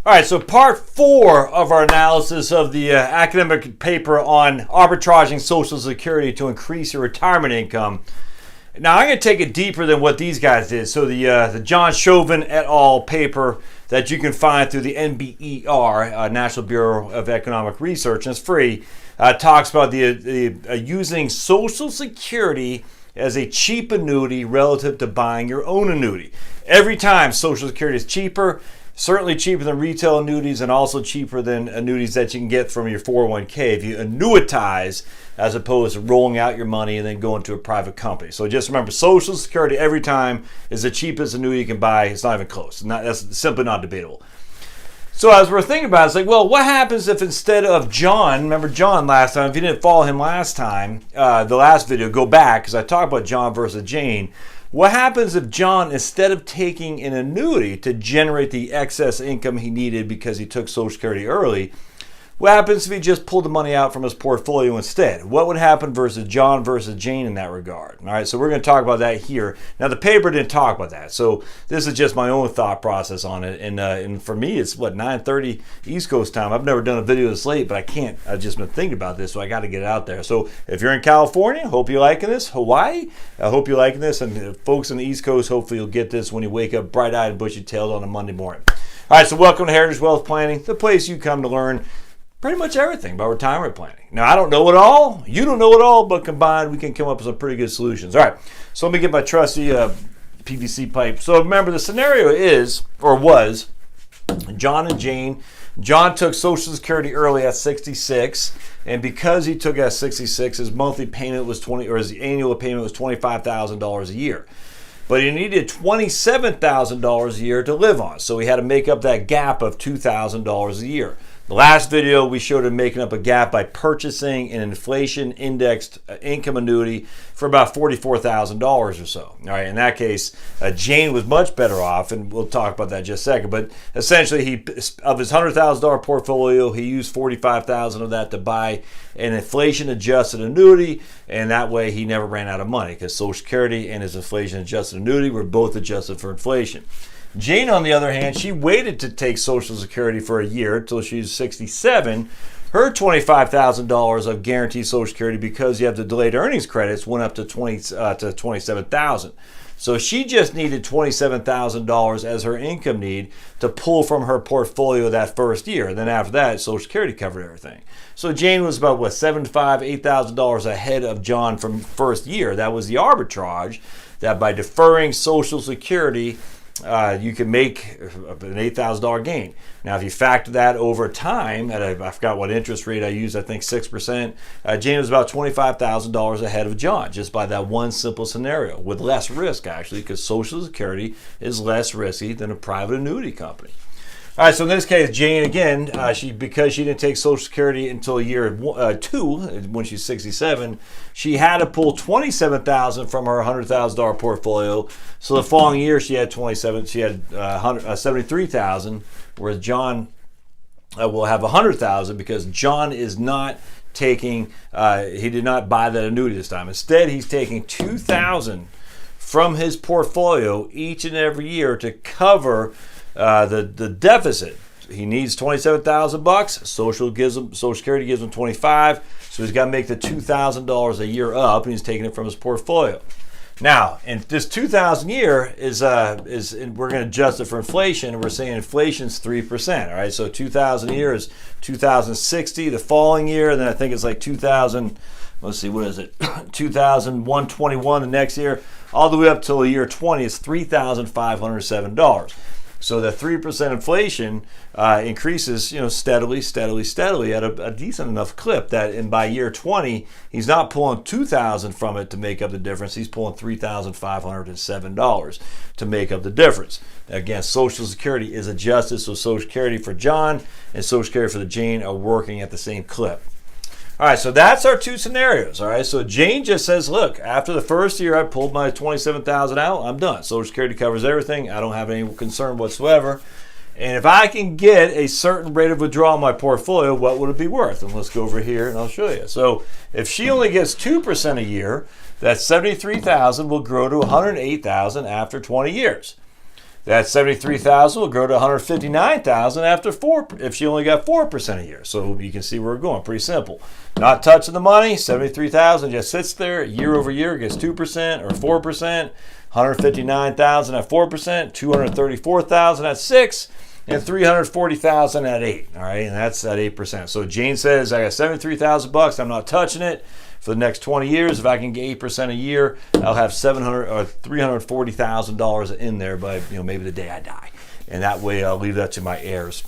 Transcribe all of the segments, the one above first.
All right, so part 4 of our analysis of the academic paper on arbitraging Social Security to increase your retirement income. Now, I'm going to take it deeper than what these guys did. So the John Chauvin et al. Paper that you can find through the NBER, National Bureau of Economic Research, and it's free, talks about the using Social Security as a cheap annuity relative to buying your own annuity. Every time Social Security is cheaper, certainly cheaper than retail annuities and also cheaper than annuities that you can get from your 401k if you annuitize as opposed to rolling out your money and then going to a private company. So just remember, Social Security every time is the cheapest annuity you can buy. It's not even close. That's simply not debatable. So as we're thinking about it, it's like, well, what happens if instead of John, remember John last time, if you didn't follow him last time, the last video, go back because I talked about John versus Jane. What happens if John, instead of taking an annuity to generate the excess income he needed because he took Social Security early, what happens if he just pulled the money out from his portfolio instead? What would happen versus John versus Jane in that regard? All right, so we're going to talk about that here. Now, the paper didn't talk about that, so this is just my own thought process on it. And for me, it's 9:30 East Coast time. I've never done a video this late, but I can't. I've just been thinking about this, so I got to get it out there. So if you're in California, hope you're liking this. Hawaii, I hope you're liking this. And folks on the East Coast, hopefully you'll get this when you wake up bright-eyed and bushy-tailed on a Monday morning. All right, so welcome to Heritage Wealth Planning, the place you come to learn pretty much everything about retirement planning. Now, I don't know it all. You don't know it all, but combined, we can come up with some pretty good solutions. All right, so let me get my trusty PVC pipe. So remember, the scenario is, or was, John and Jane. John took Social Security early at 66, and because he took it at 66, his monthly payment was his annual payment was $25,000 a year. But he needed $27,000 a year to live on, so he had to make up that gap of $2,000 a year. The last video, we showed him making up a gap by purchasing an inflation-indexed income annuity for about $44,000 or so. All right, in that case, Jane was much better off, and we'll talk about that in just a second. But essentially, of his $100,000 portfolio, he used $45,000 of that to buy an inflation-adjusted annuity, and that way he never ran out of money because Social Security and his inflation-adjusted annuity were both adjusted for inflation. Jane, on the other hand, she waited to take Social Security for a year until she was 67. Her $25,000 of guaranteed Social Security, because you have the delayed earnings credits, went up to $27,000. So she just needed $27,000 as her income need to pull from her portfolio that first year. And then after that, Social Security covered everything. So Jane was about, $7,500, $8,000 ahead of John from first year. That was the arbitrage, that by deferring Social Security, you can make an $8,000 gain. Now, if you factor that over time, at I forgot what interest rate I used, I think 6%, Jane was about $25,000 ahead of John, just by that one simple scenario, with less risk, actually, because Social Security is less risky than a private annuity company. All right, so in this case, Jane, again, because she didn't take Social Security until year 2, when she's 67, she had to pull $27,000 from her $100,000 portfolio. So the following year, she had $73,000, whereas John will have $100,000 because John is not taking. He did not buy that annuity this time. Instead, he's taking $2,000 from his portfolio each and every year to cover the deficit. He needs $27,000. Social Security gives him $25,000, so he's got to make the $2,000 a year up, and he's taking it from his portfolio. Now, and this $2,000 a year is we're going to adjust it for inflation, and we're saying inflation's 3%. All right, so $2,000 a year is $2,060 the following year, and then I think it's like $2,000. Let's see, what is it? $2,121 the next year, all the way up till the year 20 is $3,507. So the 3% inflation increases, steadily at a decent enough clip that, and by year 20, he's not pulling $2,000 from it to make up the difference. He's pulling $3,507 to make up the difference. Again, Social Security is adjusted, so Social Security for John and Social Security for the Jane are working at the same clip. All right, so that's our two scenarios. All right, so Jane just says, look, after the first year I pulled my $27,000 out, I'm done. Social Security covers everything. I don't have any concern whatsoever. And if I can get a certain rate of withdrawal in my portfolio, what would it be worth? And let's go over here and I'll show you. So if she only gets 2% a year, that $73,000 will grow to $108,000 after 20 years. That $73,000 will grow to $159,000 after if she only got 4% a year. So you can see where we're going. Pretty simple. Not touching the money. $73,000 just sits there year over year, gets 2% or 4%. $159,000 at 4%. $234,000 at 6%. And $340,000 at 8%. All right, and that's at 8%. So Jane says, I got $73,000. I'm not touching it for the next 20 years. If I can get 8% a year, I'll have $340,000 in there by maybe the day I die, and that way I'll leave that to my heirs.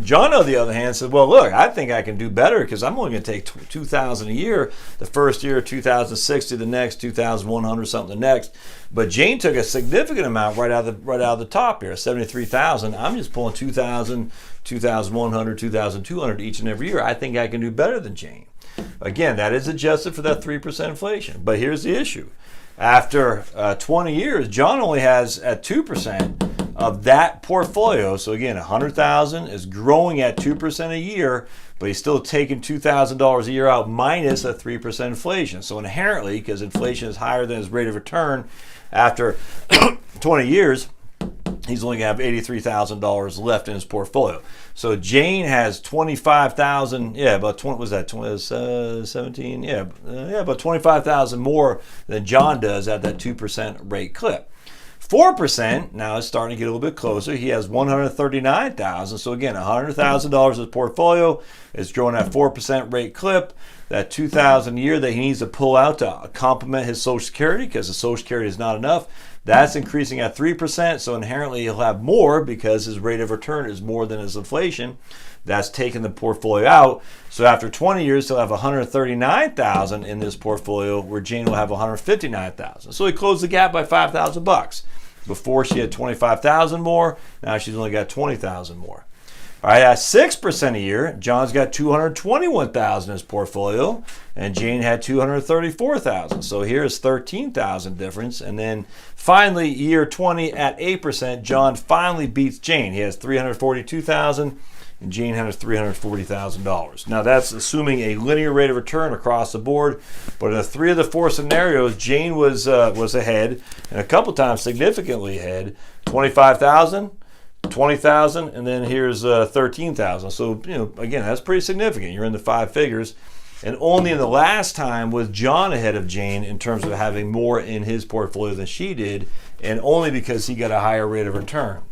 John, on the other hand, said, well, look, I think I can do better because I'm only going to take $2,000 a year the first year, $2,060 the next, $2,100 something the next. But Jane took a significant amount right out of the top here, $73,000. I'm just pulling $2,000, $2,100, $2,200 each and every year. I think I can do better than Jane. Again, that is adjusted for that 3% inflation. But here's the issue. After 20 years, John only has at 2% of that portfolio. So again, $100,000 is growing at 2% a year, but he's still taking $2,000 a year out minus a 3% inflation. So inherently, because inflation is higher than his rate of return, after 20 years, he's only going to have $83,000 left in his portfolio. So Jane has $25,000, about 20, was that 17? About $25,000 more than John does at that 2% rate clip. 4% now is starting to get a little bit closer. He has $139,000. So again, $100,000 of his portfolio is growing at 4% rate clip. That $2,000 a year that he needs to pull out to complement his Social Security, because the Social Security is not enough, that's increasing at 3%. So inherently he'll have more because his rate of return is more than his inflation. That's taking the portfolio out. So after 20 years, he'll have $139,000 in this portfolio, where Jane will have $159,000. So he closed the gap by $5,000. Before she had $25,000 more, now she's only got $20,000 more. All right, at 6% a year, John's got $221,000 in his portfolio, and Jane had $234,000. So here's $13,000 difference. And then finally, year 20 at 8%, John finally beats Jane. He has $342,000, and Jane has $340,000. Now that's assuming a linear rate of return across the board. But in the 3 of the 4 scenarios, Jane was ahead, and a couple times significantly ahead. $25,000. $20,000, and then here's $13,000. So again, that's pretty significant. You're in the 5 figures, and only in the last time was John ahead of Jane in terms of having more in his portfolio than she did, and only because he got a higher rate of return.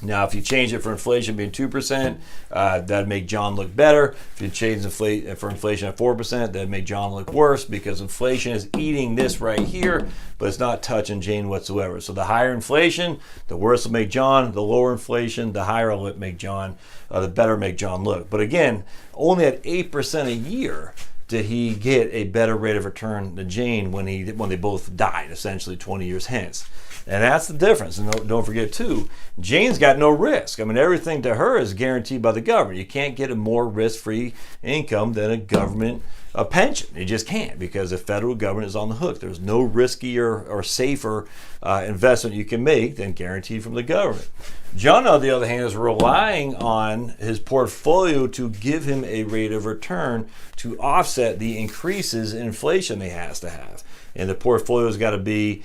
Now, if you change it for inflation being 2%, that'd make John look better. If you change for inflation at 4%, that'd make John look worse, because inflation is eating this right here, but it's not touching Jane whatsoever. So the higher inflation, the worse it'll make John. The lower inflation, the higher it'll make John, the better make John look. But again, only at 8% a year did he get a better rate of return than Jane when they both died, essentially 20 years hence. And that's the difference. And don't forget, too, Jane's got no risk. I mean, everything to her is guaranteed by the government. You can't get a more risk-free income than a government pension. You just can't, because the federal government is on the hook. There's no riskier or safer investment you can make than guaranteed from the government. John, on the other hand, is relying on his portfolio to give him a rate of return to offset the increases in inflation he has to have. And the portfolio's got to be,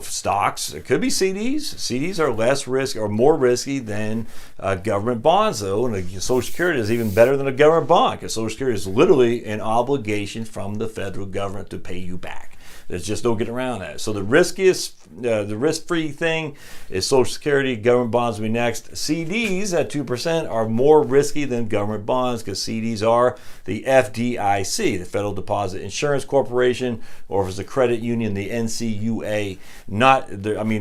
stocks. It could be CDs. CDs are less risk or more risky than government bonds, though. And Social Security is even better than a government bond, because Social Security is literally an obligation from the federal government to pay you back. There's just no getting around that. So the risk-free thing is Social Security. Government bonds will be next. CDs at 2% are more risky than government bonds, because CDs are the FDIC, the Federal Deposit Insurance Corporation, or if it's a credit union, the NCUA.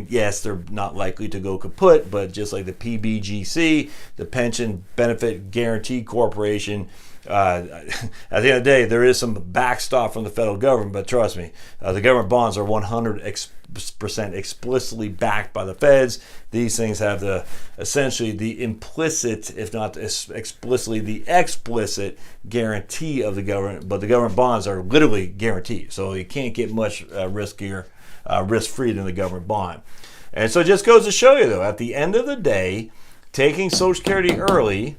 Yes, they're not likely to go kaput, but just like the PBGC, the Pension Benefit Guaranty Corporation, at the end of the day, there is some backstop from the federal government, but trust me, the government bonds are 100% explicitly backed by the feds. These things have essentially the implicit, if not explicitly the explicit guarantee of the government, but the government bonds are literally guaranteed. So you can't get much risk-free than the government bond. And so it just goes to show you, though, at the end of the day, taking Social Security early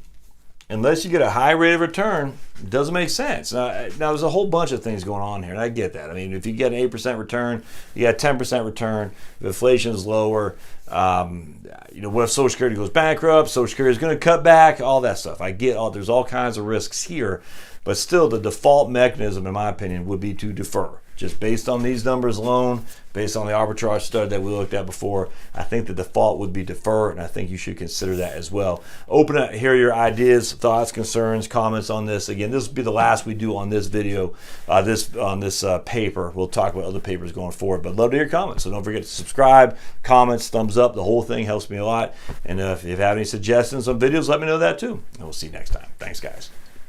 unless you get a high rate of return, it doesn't make sense. Now, there's a whole bunch of things going on here, and I get that. I mean, if you get an 8% return, you got 10% return. If inflation is lower, what if Social Security goes bankrupt? Social Security is going to cut back, all that stuff. I get there's all kinds of risks here, but still the default mechanism, in my opinion, would be to defer. Just based on these numbers alone, based on the arbitrage study that we looked at before, I think the default would be defer, and I think you should consider that as well. Open up, hear your ideas, thoughts, concerns, comments on this. Again, this will be the last we do on this video, on this paper. We'll talk about other papers going forward, but love to hear comments. So don't forget to subscribe, comments, thumbs up. The whole thing helps me a lot. And if you have any suggestions on videos, let me know that too. And we'll see you next time. Thanks, guys.